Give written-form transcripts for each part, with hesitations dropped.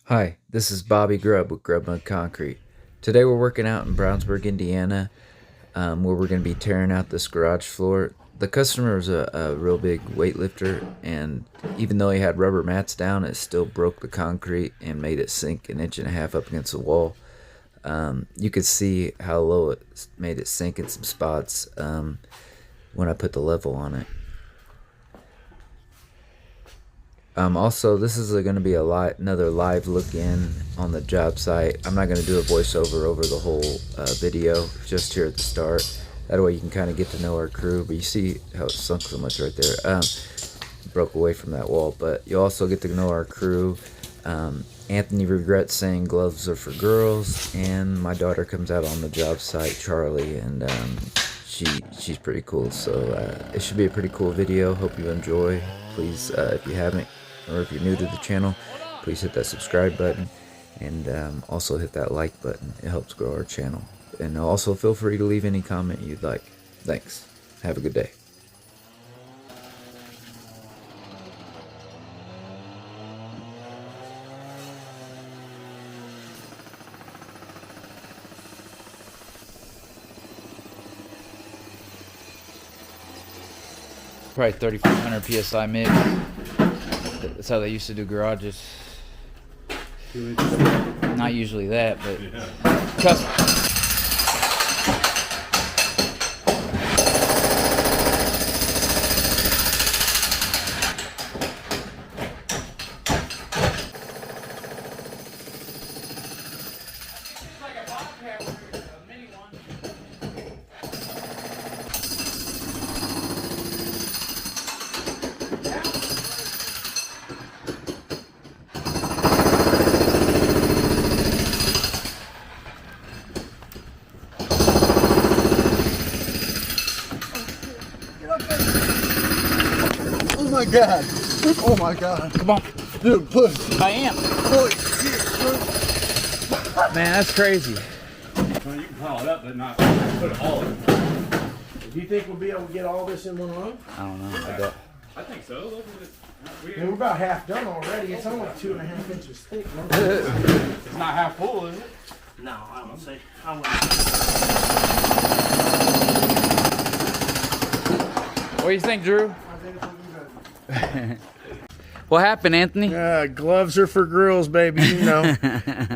Hi, this is Bobby Grubb with Grub Mud Concrete. Today we're working out in Brownsburg, Indiana, where we're going to be tearing out this garage floor. The customer was a real big weightlifter, and even though he had rubber mats down, it still broke the concrete and made it sink an inch and a half up against the wall. You could see how low it made it sink in some spots when I put the level on it. Also, this is going to be another live look in on the job site. I'm not going to do a voiceover over the whole video, just here at the start. That way you can kind of get to know our crew. But you see how it sunk so much right there. Broke away from that wall. But you also get to know our crew. Anthony regrets saying gloves are for girls. And my daughter comes out on the job site, Charlie, and she's pretty cool. So it should be a pretty cool video. Hope you enjoy. Please, if you haven't, or if you're new to the channel, please hit that subscribe button, and also hit that like button. It helps grow our channel. And also feel free to leave any comment you'd like. Thanks. Have a good day. Probably 3,500 PSI mix. That's how they used to do garages. Not usually that, but custom. Oh my god. Oh my god. Come on. Dude, push. I am. Holy shit, bro. Man, that's crazy. Well, you can pile it up, but not put it all in. Do you think we'll be able to get all this in one run? I don't know. I think so. Look at it. We're about half done already. It's only 2.5 inches thick. No? It's not half full, is it? No, I don't say. What do you think, Drew? What happened, Anthony? Gloves are for girls, baby. You know.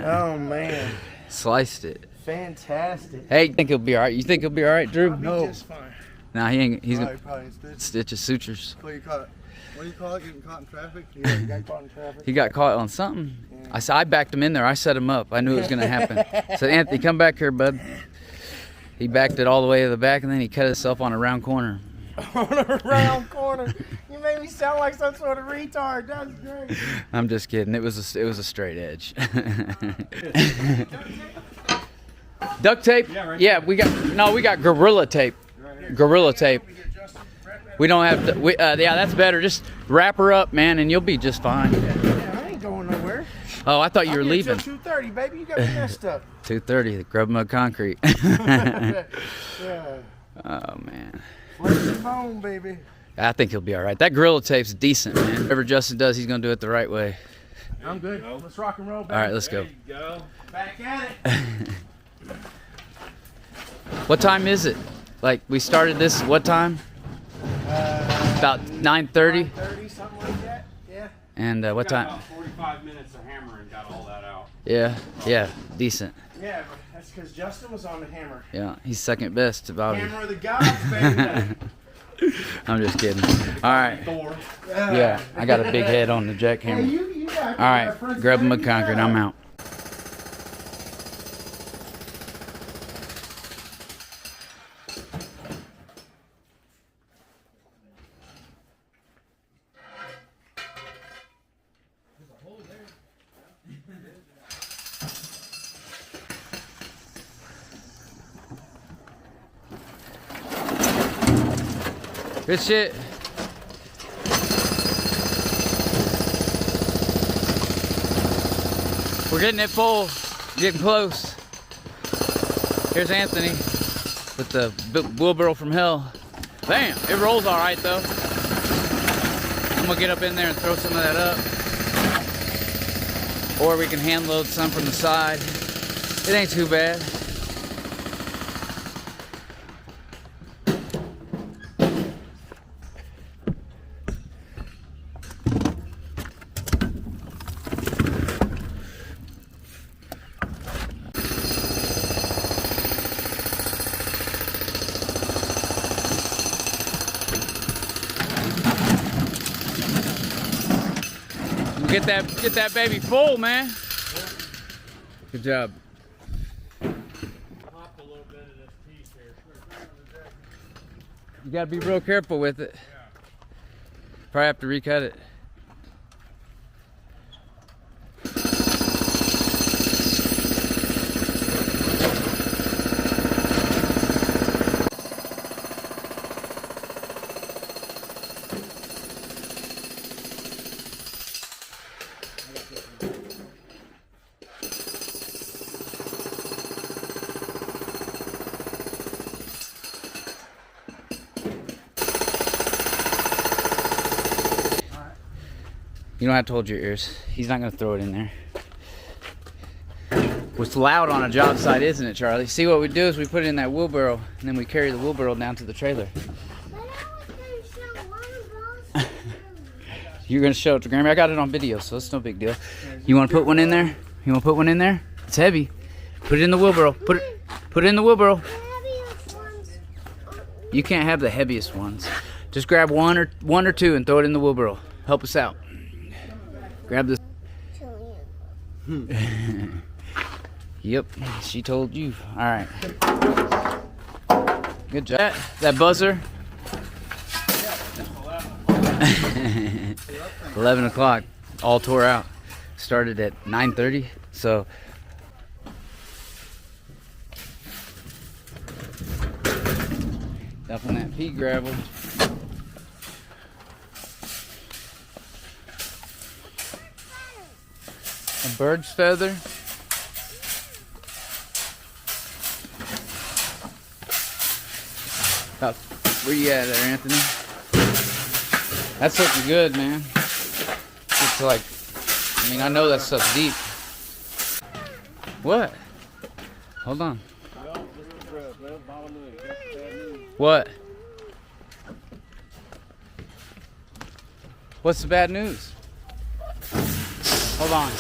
Oh man, Sliced it. fantastic. Hey, you think he'll be all right? You think he'll be all right, Drew? No, just fine. Nah, he ain't. He's gonna Probably stitch. stitch his sutures. What do you call it? What do you call it? Getting caught in traffic? Yeah, you got caught in traffic. He got caught on something. I backed him in there. I set him up. I knew it was gonna happen. I said, Anthony, come back here, bud. He backed it all the way to the back, and then he cut himself on a round corner. On a round corner. You made me sound like some sort of retard. That's great. I'm just kidding. It was a straight edge. Duct tape? Yeah, we got Gorilla tape. Gorilla tape. We don't have to. Yeah, that's better. Just wrap her up, man, and you'll be just fine. Yeah, I ain't going nowhere. Oh, I thought you were I'll get leaving. till 2:30, baby. You got me messed up. 2:30. Grub Mud Concrete. Yeah. Oh man. Flesh and bone, baby. I think he'll be all right. That Gorilla tape's decent, man. Whatever Justin does, he's gonna do it the right way. I'm good. Let's rock and roll, baby. All right, let's go. There you go. Back at it. What time is it? Like we started this. What time? About 9:30. 30, something like that. Yeah. And what Got time? about 45 minutes of hammering, got all that out. Yeah, decent. Yeah, but that's because Justin was on the hammer. Yeah, he's second best to Bobby. Hammer of the gods, baby. I'm just kidding. All right. Thor. Yeah, I got a big head on the jackhammer. Hey, you got All right, Grub Mud Concrete. I'm out. Good shit. We're getting it full. Getting close. Here's Anthony with the wheelbarrow from hell. Bam! It rolls all right though. I'm gonna get up in there and throw some of that up. or we can hand load some from the side. It ain't too bad. Get that baby full, man. Good job. You gotta be real careful with it. Probably have to recut it. You don't have to hold your ears. He's not gonna throw it in there. What's loud on a job site, isn't it, Charlie? See, what we do is we put it in that wheelbarrow, and then we carry the wheelbarrow down to the trailer. You're gonna show it to Grammy? I got it on video, so it's no big deal. You wanna put one in there? You wanna put one in there? It's heavy. Put it in the wheelbarrow. Put it in the wheelbarrow. You can't have the heaviest ones. Just grab one or two and throw it in the wheelbarrow. Help us out. Grab this. Yep, she told you. All right. Good job. That buzzer. 11 o'clock. All tore out. Started at 9:30. So. Dumping that pea gravel. A bird's feather. About where you at there, Anthony? That's looking good, man. It's like, I mean, I know that stuff's deep. What? Hold on. What? What's the bad news? Hold on.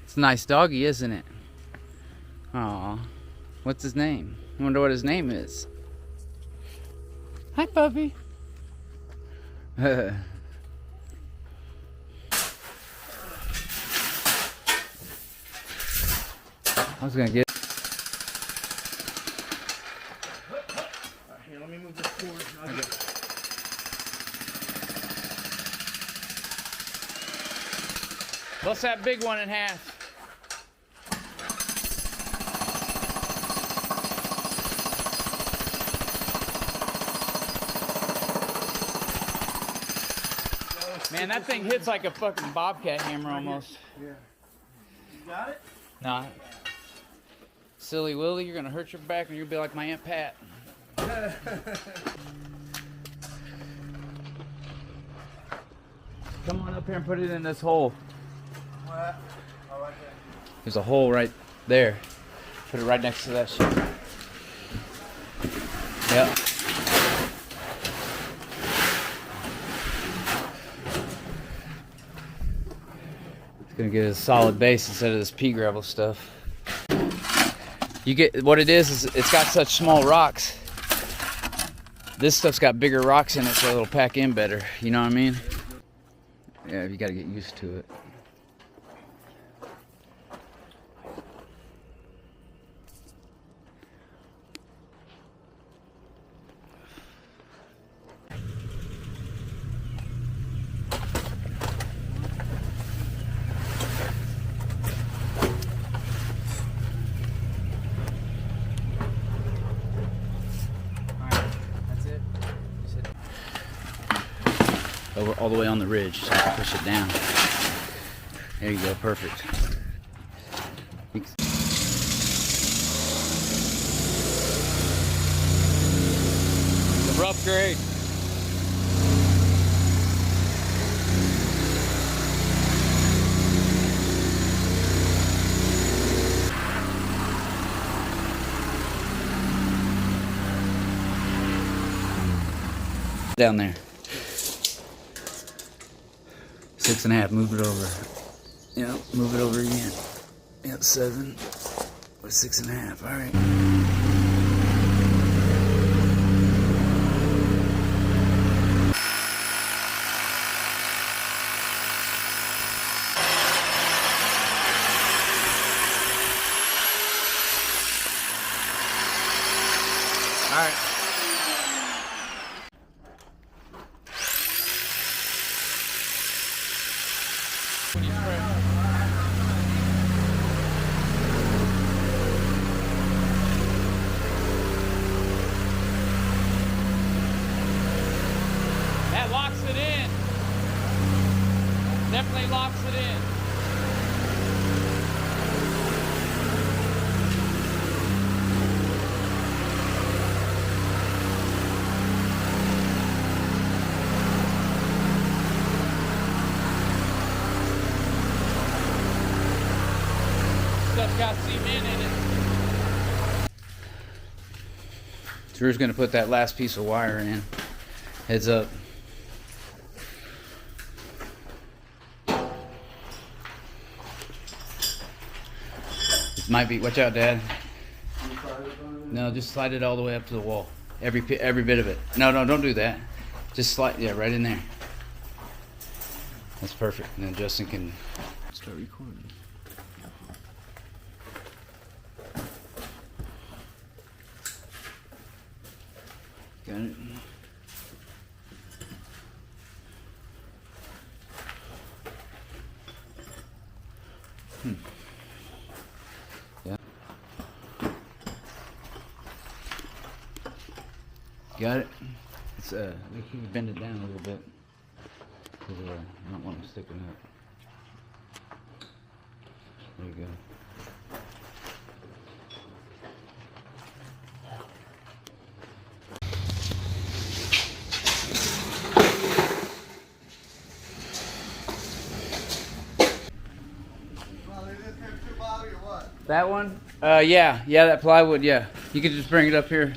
It's a nice doggy, isn't it? Aw. What's his name? I wonder what his name is. Hi, puppy. I was gonna get. Here, let me move this forward. Bust that big one in half. Man, that thing hits like a fucking bobcat hammer almost. Yeah. You got it? Nah. Silly Willy, you're gonna hurt your back and you'll be like my Aunt Pat. Come on up here and put it in this hole. What? Oh, right there. There's a hole right there. Put it right next to that shit. Yep. It's gonna get a solid base instead of this pea gravel stuff. You get what it is it's got such small rocks. This stuff's got bigger rocks in it, so it'll pack in better. You know what I mean? Yeah, you gotta get used to it. Over all the way on the ridge, so I can push it down. There you go, perfect. The rough grade. Down there. 6.5. Move it over. Yep. Move it over again. Yep. 7. Or 6.5. All right. All right. When you spray. That locks it in. Definitely locks it in. Stuff's got cement in it. Drew's gonna put that last piece of wire in. Heads up. It might be. Watch out, Dad. No, just slide it all the way up to the wall. Every bit of it. No, don't do that. Just slide. Yeah, right in there. That's perfect. And then Justin can start recording. Got it. Yeah. Got it. It's we can bend it down a little bit because I don't want them sticking up. There you go. That one? Yeah, that plywood, yeah. You could just bring it up here.